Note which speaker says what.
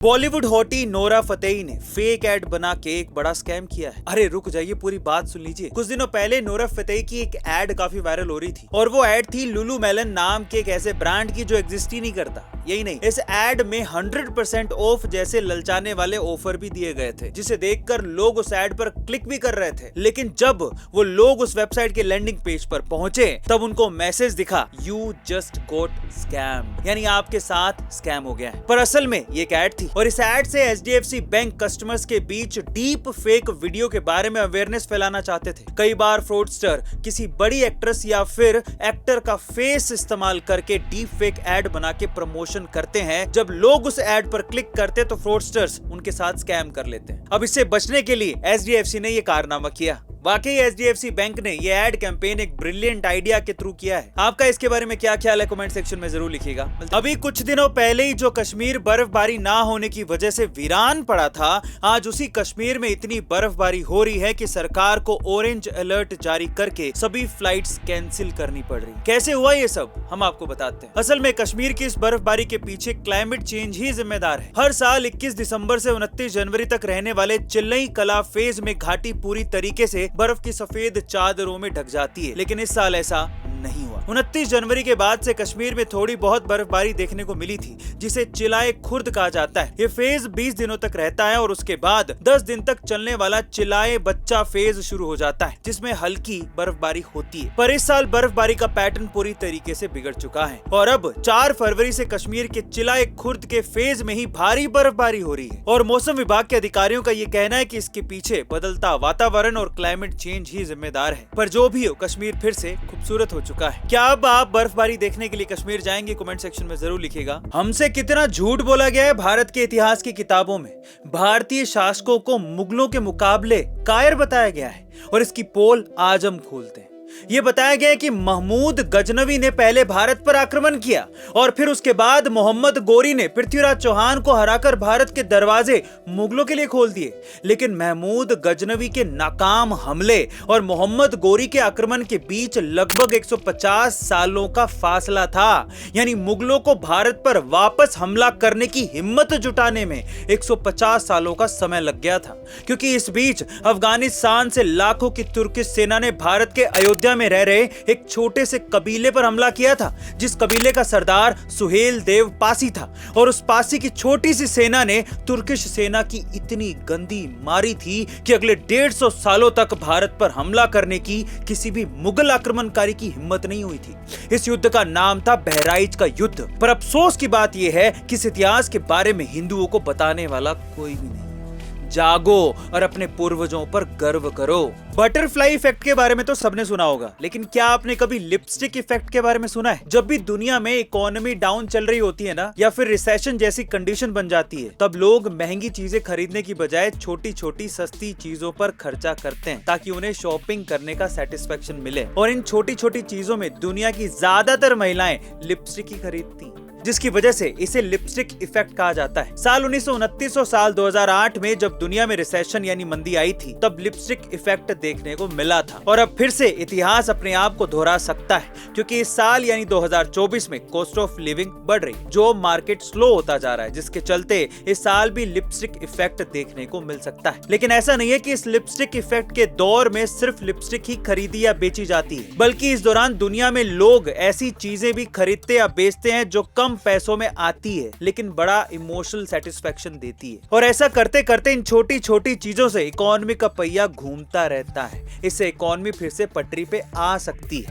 Speaker 1: Bollywood hottie Nora Fatehi ने fake add बना के एक बड़ा स्कैम किया है। अरे रुक जाइए, पूरी बात सुन लीजिए। कुछ दिनों पहले नोरा फतेही की एक ऐड काफी वायरल हो रही थी और वो ऐड थी लुलु मेलन नाम के एक ऐसे ब्रांड की जो एग्जिस्ट ही नहीं करता। यही नहीं, इस ऐड में 100% ऑफ जैसे ललचाने वाले ऑफर भी दिए गए थे, जिसे देखकर लोग उस ऐड पर क्लिक भी कर रहे थे। लेकिन जब वो लोग उस वेबसाइट के लैंडिंग पेज पर पहुंचे तब उनको मैसेज दिखा, यू जस्ट गोट स्कैम, यानी आपके साथ स्कैम हो गया है। पर असल में ये एक ऐड थी और इस ऐड से HDFC बैंक कस्टमर्स के बीच डीप फेक वीडियो के बारे में अवेयरनेस फैलाना चाहते थे। कई बार फ्रॉडस्टर किसी बड़ी एक्ट्रेस या फिर एक्टर का फेस इस्तेमाल करके डीप फेक ऐड बना के प्रमोशन करते हैं। जब लोग उस ऐड पर क्लिक करते तो फ्रॉडस्टर्स उनके साथ स्कैम कर लेते हैं। अब इससे बचने के लिए HDFC ने ये कारनामा किया। वाकई HDFC बैंक ने ये एड कैंपेन एक ब्रिलियंट आइडिया के थ्रू किया है। आपका इसके बारे में क्या ख्याल है, कमेंट सेक्शन में जरूर लिखिएगा। अभी कुछ दिनों पहले ही जो कश्मीर बर्फबारी ना होने की वजह से वीरान पड़ा था, आज उसी कश्मीर में इतनी बर्फबारी हो रही है कि सरकार को ऑरेंज अलर्ट जारी करके सभी फ्लाइट्स कैंसिल करनी पड़ रही। कैसे हुआ ये सब, हम आपको बताते हैं। असल में कश्मीर की इस बर्फबारी के पीछे क्लाइमेट चेंज ही जिम्मेदार है। हर साल 21 दिसंबर से 29 जनवरी तक रहने वाले चिल्लई कला फेज में घाटी पूरी तरीके से बर्फ की सफेद चादरों में ढक जाती है, लेकिन इस साल ऐसा नहीं हुआ। 29 जनवरी के बाद से कश्मीर में थोड़ी बहुत बर्फबारी देखने को मिली थी, जिसे चिलाए खुर्द कहा जाता है। ये फेज 20 दिनों तक रहता है और उसके बाद 10 दिन तक चलने वाला चिलाए बच्चा फेज शुरू हो जाता है, जिसमें हल्की बर्फबारी होती है। पर इस साल बर्फबारी का पैटर्न पूरी तरीके से बिगड़ चुका है और अब 4 फरवरी से कश्मीर के चिलाए खुर्द के फेज में ही भारी बर्फबारी हो रही है। और मौसम विभाग के अधिकारियों का ये कहना है कि इसके पीछे बदलता वातावरण और क्लाइमेट चेंज ही जिम्मेदार है। पर जो भी हो, कश्मीर फिर से खूबसूरत हो चुका है। क्या अब आप बर्फबारी देखने के लिए कश्मीर जाएंगे? कमेंट सेक्शन में जरूर लिखिएगा। हमसे कितना झूठ बोला गया है भारत के इतिहास की किताबों में। भारतीय शासकों को मुगलों के मुकाबले कायर बताया गया है और इसकी पोल आज हम खोलते हैं। ये बताया गया है कि महमूद गजनवी ने पहले भारत पर आक्रमण किया और फिर उसके बाद मोहम्मद गोरी ने पृथ्वीराज चौहान को हराकर भारत के दरवाजे मुगलों के लिए खोल दिए। लेकिन महमूद गजनवी के नाकाम हमले और मोहम्मद गोरी के आक्रमण के बीच लगभग 150 सालों का फासला था। यानी मुगलों को भारत पर वापस हमला करने की हिम्मत जुटाने में 150 सालों का समय लग गया था, क्योंकि इस बीच अफगानिस्तान से लाखों की तुर्किश सेना ने भारत के अयोध्या में रह रहे एक छोटे से कबीले पर हमला किया था, जिस कबीले का सरदार सुहेल देव पासी था। और उस पासी की छोटी सी सेना ने तुर्किश सेना की इतनी गंदी मारी थी कि अगले 150 सालों तक भारत पर हमला करने की किसी भी मुगल आक्रमणकारी की हिम्मत नहीं हुई थी। इस युद्ध का नाम था बहराइच का युद्ध। पर अफसोस की बात यह है कि इस इतिहास के बारे में हिंदुओं को बताने वाला कोई भी नहीं। जागो और अपने पूर्वजों पर गर्व करो। बटरफ्लाई इफेक्ट के बारे में तो सबने सुना होगा, लेकिन क्या आपने कभी लिपस्टिक इफेक्ट के बारे में सुना है? जब भी दुनिया में इकोनॉमी डाउन चल रही होती है ना, या फिर रिसेशन जैसी कंडीशन बन जाती है, तब लोग महंगी चीजें खरीदने की बजाय छोटी छोटी सस्ती चीजों पर खर्चा करते हैं, ताकि उन्हें शॉपिंग करने का सेटिस्फेक्शन मिले। और इन छोटी छोटी चीजों में दुनिया की ज्यादातर महिलाएं लिपस्टिक ही खरीदती, जिसकी वजह से इसे लिपस्टिक इफेक्ट कहा जाता है। साल 1929 और साल 2008 में जब दुनिया में रिसेशन यानी मंदी आई थी, तब लिपस्टिक इफेक्ट देखने को मिला था। और अब फिर से इतिहास अपने आप को दोहरा सकता है, क्योंकि इस साल यानी 2024 में कॉस्ट ऑफ लिविंग बढ़ रही, जो मार्केट स्लो होता जा रहा है, जिसके चलते इस साल भी लिपस्टिक इफेक्ट देखने को मिल सकता है। लेकिन ऐसा नहीं है कि इस लिपस्टिक इफेक्ट के दौर में सिर्फ लिपस्टिक ही खरीदी या बेची जाती है, बल्कि इस दौरान दुनिया में लोग ऐसी चीजें भी खरीदते या बेचते हैं जो कम पैसों में आती है लेकिन बड़ा इमोशनल सेटिस्फेक्शन देती है। और ऐसा करते करते इन छोटी छोटी चीजों से इकोनॉमी का पहिया घूमता रहता है। इससे इकोनॉमी फिर से पटरी पे आ सकती है।